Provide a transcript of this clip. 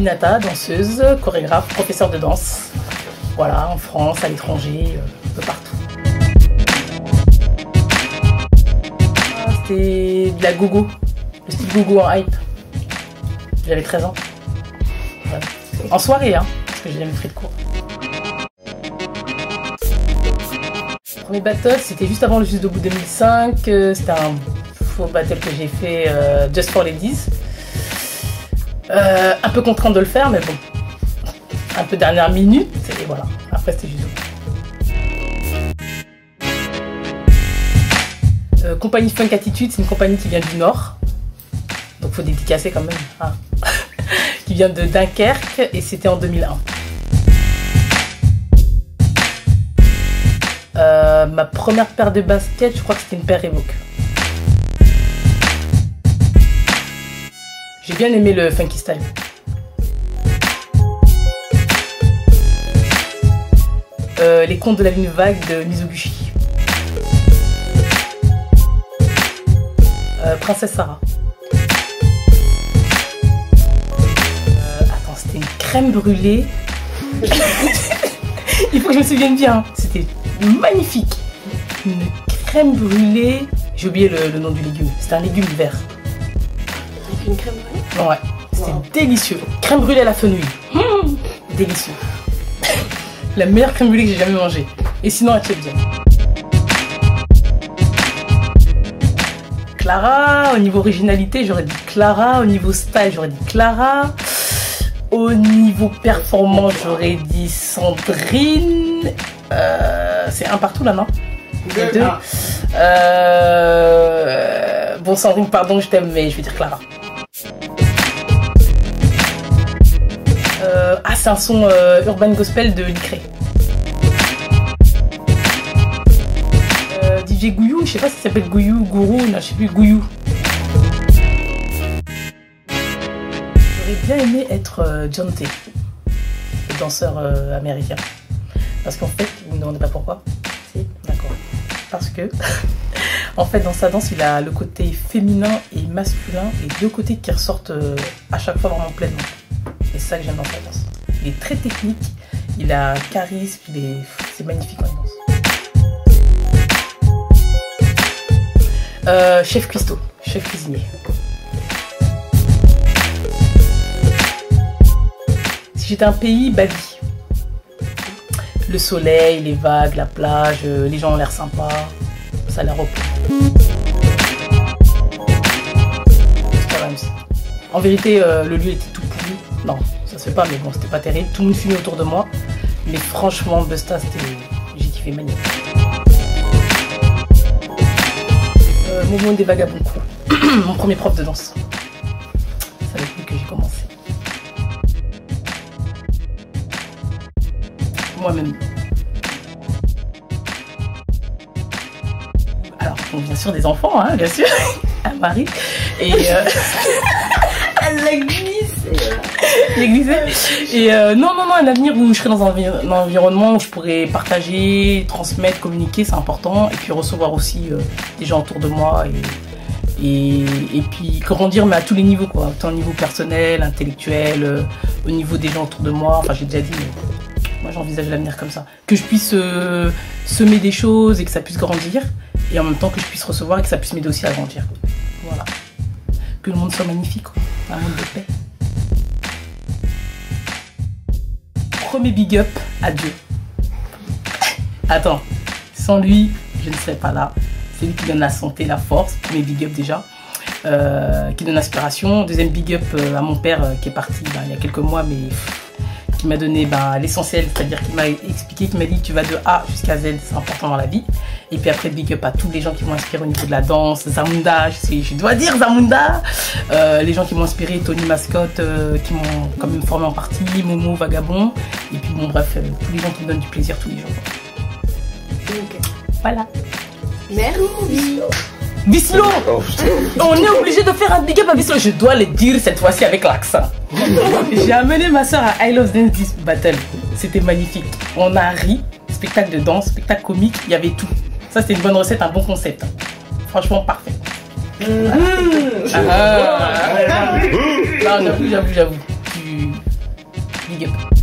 Aminata, danseuse, chorégraphe, professeure de danse. Voilà, en France, à l'étranger, un peu partout. C'était de la gogo, le style gogo en hype. J'avais 13 ans. Voilà. En soirée, hein, parce que j'ai jamais pris de cours. Le premier battle, c'était juste avant le Juste Debout 2005. C'était un faux battle que j'ai fait Just for Ladies. Un peu contrainte de le faire, mais bon. Un peu dernière minute, et voilà. Après, c'était Juste Debout. Compagnie Funk Attitude, c'est une compagnie qui vient du Nord. Donc, faut dédicacer quand même. Hein. Qui vient de Dunkerque, et c'était en 2001. Ma première paire de baskets, je crois que c'était une paire Reebok. J'ai bien aimé le funky style. Les contes de la lune vague de Mizoguchi. Princesse Sarah. Attends, c'était une crème brûlée. Il faut que je me souvienne bien. C'était magnifique. Une crème brûlée. J'ai oublié le nom du légume. C'était un légume vert. Avec une crème brûlée? Ouais. C'était délicieux. Crème brûlée à la fenouil. Délicieux. La meilleure crème brûlée que j'ai jamais mangée. Et sinon, elle tient bien. Clara, au niveau originalité, j'aurais dit Clara. Au niveau style, j'aurais dit Clara. Au niveau performance, j'aurais dit Sandrine. C'est un partout là, non? Deux. Bon, Sandrine, pardon, je t'aime, mais je vais dire Clara. C'est un son urban gospel de Licré. DJ Gouyou, je sais pas si ça s'appelle Gouyou, Gourou, non, je sais plus, Gouyou. J'aurais bien aimé être John T, le danseur américain. Parce qu'en fait, vous ne me demandez pas pourquoi. Si, d'accord. Parce que, en fait, dans sa danse, il a le côté féminin et masculin, les deux côtés qui ressortent à chaque fois vraiment pleinement. Et c'est ça que j'aime dans sa danse. Il est très technique, il a charisme, c'est magnifique quand il danse. Chef cuistot, chef cuisinier. Si j'étais un pays, Bali. Le soleil, les vagues, la plage, les gens ont l'air sympas, ça a l'air repos. En vérité, le lieu était tout pourri. Non, ça se fait pas, mais bon, c'était pas terrible. Tout le monde fumait autour de moi. Mais franchement, Busta, j'ai kiffé, magnifique. Mouvement des Vagabonds Crew. Mon premier prof de danse. C'est avec lui que j'ai commencé. Moi-même. Alors, bon, bien sûr, des enfants, hein, bien sûr. Un mari. Et Elle glisse. Et non, un avenir où je serai dans un environnement où je pourrais partager, transmettre, communiquer, c'est important. Et puis recevoir aussi des gens autour de moi et puis grandir, mais à tous les niveaux, quoi. Autant au niveau personnel, intellectuel, au niveau des gens autour de moi. Enfin, j'ai déjà dit, mais moi j'envisage l'avenir comme ça. Que je puisse semer des choses et que ça puisse grandir. Et en même temps que je puisse recevoir et que ça puisse m'aider aussi à grandir. Voilà. Que le monde soit magnifique, quoi. Un monde de paix. Premier big up à Dieu. Attends, sans lui, je ne serais pas là. C'est lui qui donne la santé, la force. Premier big up déjà. Qui donne l'inspiration. Deuxième big up à mon père qui est parti il y a quelques mois, mais qui m'a donné l'essentiel, c'est-à-dire qu'il m'a expliqué, qu'il m'a dit tu vas de A jusqu'à Z, c'est important dans la vie. Et puis après, big up à tous les gens qui m'ont inspiré au niveau de la danse, Zamunda, je dois dire Zamunda, les gens qui m'ont inspiré, Tony Mascotte, qui m'ont quand même formé en partie, Momo, Vagabond, et puis bon bref, tous les gens qui me donnent du plaisir tous les jours. Okay. Voilà. Merci. Bislo. On est obligé de faire un big up à Bislo, je dois le dire cette fois-ci avec l'accent. J'ai amené ma soeur à I Love Dance Battle, c'était magnifique. On a ri, spectacle de danse, spectacle comique, il y avait tout. Ça c'était une bonne recette, un bon concept. Franchement parfait. Non, j'avoue. big up.